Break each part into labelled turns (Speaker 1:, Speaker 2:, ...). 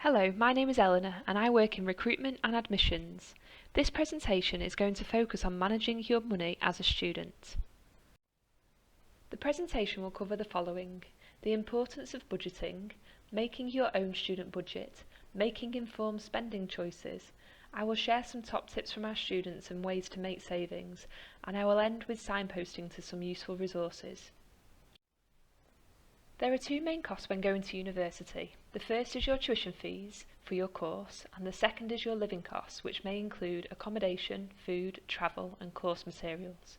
Speaker 1: Hello, my name is Eleanor and I work in recruitment and admissions. This presentation is going to focus on managing your money as a student. The presentation will cover the following: the importance of budgeting, making your own student budget, making informed spending choices. I will share some top tips from our students and ways to make savings, and I will end with signposting to some useful resources. There are two main costs when going to university. The first is your tuition fees for your course, and the second is your living costs, which may include accommodation, food, travel and course materials.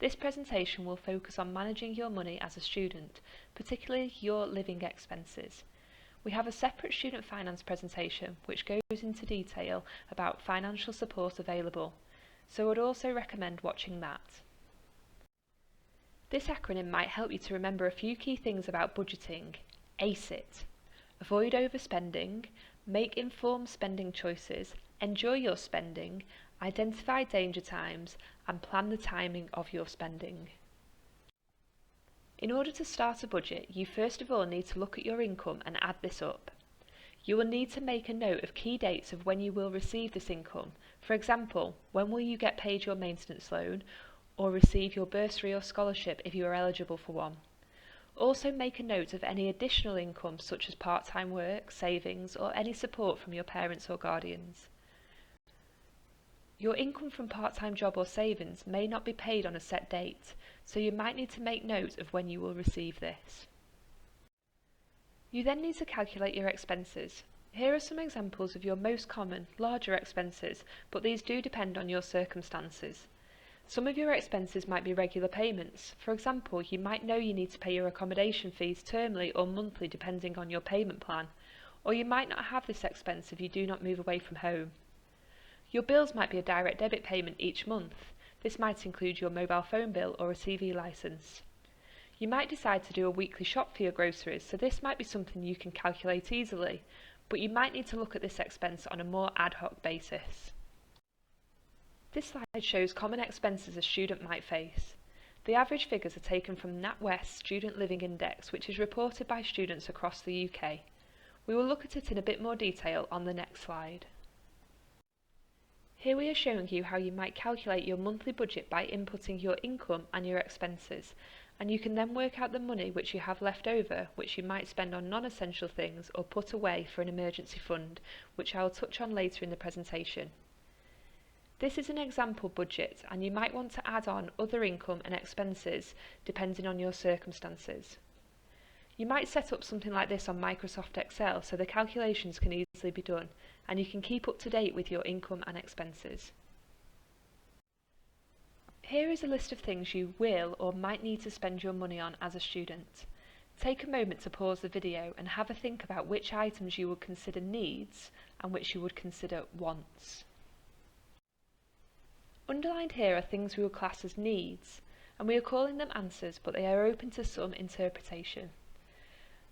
Speaker 1: This presentation will focus on managing your money as a student, particularly your living expenses. We have a separate student finance presentation which goes into detail about financial support available, so I would also recommend watching that. This acronym might help you to remember a few key things about budgeting. ACE it. Avoid overspending, make informed spending choices, enjoy your spending, identify danger times, and plan the timing of your spending. In order to start a budget, you first of all need to look at your income and add this up. You will need to make a note of key dates of when you will receive this income. For example, when will you get paid your maintenance loan, or receive your bursary or scholarship if you are eligible for one. Also make a note of any additional income such as part-time work, savings or any support from your parents or guardians. Your income from part-time job or savings may not be paid on a set date, so you might need to make note of when you will receive this. You then need to calculate your expenses. Here are some examples of your most common, larger expenses, but these do depend on your circumstances. Some of your expenses might be regular payments. For example, you might know you need to pay your accommodation fees termly or monthly depending on your payment plan, or you might not have this expense if you do not move away from home. Your bills might be a direct debit payment each month. This might include your mobile phone bill or a TV licence. You might decide to do a weekly shop for your groceries, so this might be something you can calculate easily, but you might need to look at this expense on a more ad hoc basis. This slide shows common expenses a student might face. The average figures are taken from NatWest's Student Living Index, which is reported by students across the UK. We will look at it in a bit more detail on the next slide. Here we are showing you how you might calculate your monthly budget by inputting your income and your expenses, and you can then work out the money which you have left over, which you might spend on non-essential things or put away for an emergency fund, which I will touch on later in the presentation. This is an example budget, and you might want to add on other income and expenses depending on your circumstances. You might set up something like this on Microsoft Excel so the calculations can easily be done, and you can keep up to date with your income and expenses. Here is a list of things you will or might need to spend your money on as a student. Take a moment to pause the video and have a think about which items you would consider needs and which you would consider wants. Underlined here are things we will class as needs, and we are calling them answers, but they are open to some interpretation.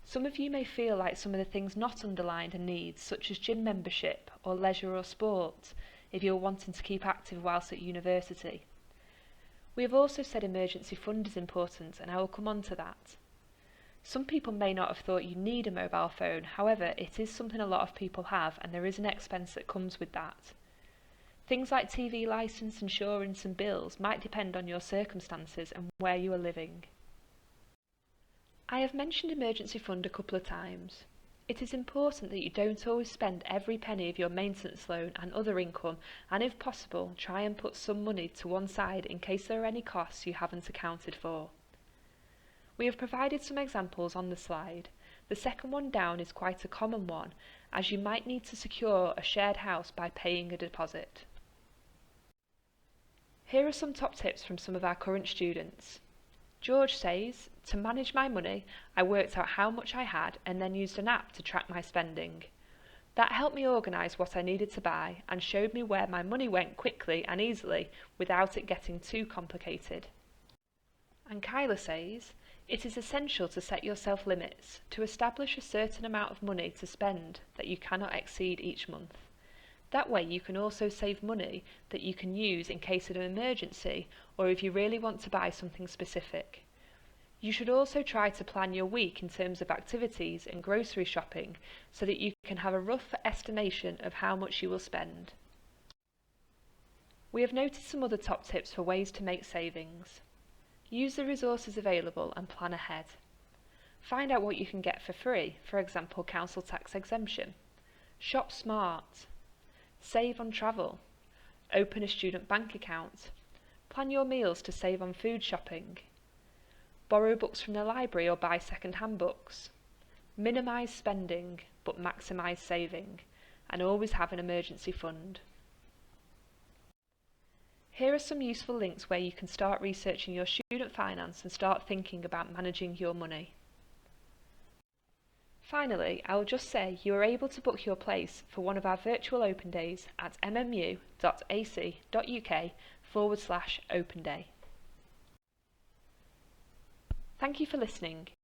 Speaker 1: Some of you may feel like some of the things not underlined are needs, such as gym membership or leisure or sport, if you're wanting to keep active whilst at university. We have also said emergency fund is important, and I will come on to that. Some people may not have thought you need a mobile phone, however, it is something a lot of people have, and there is an expense that comes with that. Things like TV licence, insurance and bills might depend on your circumstances and where you are living. I have mentioned emergency fund a couple of times. It is important that you don't always spend every penny of your maintenance loan and other income, and if possible, try and put some money to one side in case there are any costs you haven't accounted for. We have provided some examples on the slide. The second one down is quite a common one, as you might need to secure a shared house by paying a deposit. Here are some top tips from some of our current students. George says, "To manage my money, I worked out how much I had and then used an app to track my spending. That helped me organise what I needed to buy and showed me where my money went quickly and easily without it getting too complicated." And Kyla says, "It is essential to set yourself limits, to establish a certain amount of money to spend that you cannot exceed each month. That way you can also save money that you can use in case of an emergency or if you really want to buy something specific. You should also try to plan your week in terms of activities and grocery shopping so that you can have a rough estimation of how much you will spend. We have noted some other top tips for ways to make savings. Use the resources available and plan ahead. Find out what you can get for free, for example council tax exemption. Shop smart. Save on travel. Open a student bank account. Plan your meals to save on food shopping. Borrow books from the library or buy second-hand books. Minimise spending but maximise saving, and always have an emergency fund. Here are some useful links where you can start researching your student finance and start thinking about managing your money. Finally, I will just say you are able to book your place for one of our virtual open days at mmu.ac.uk/open day. Thank you for listening.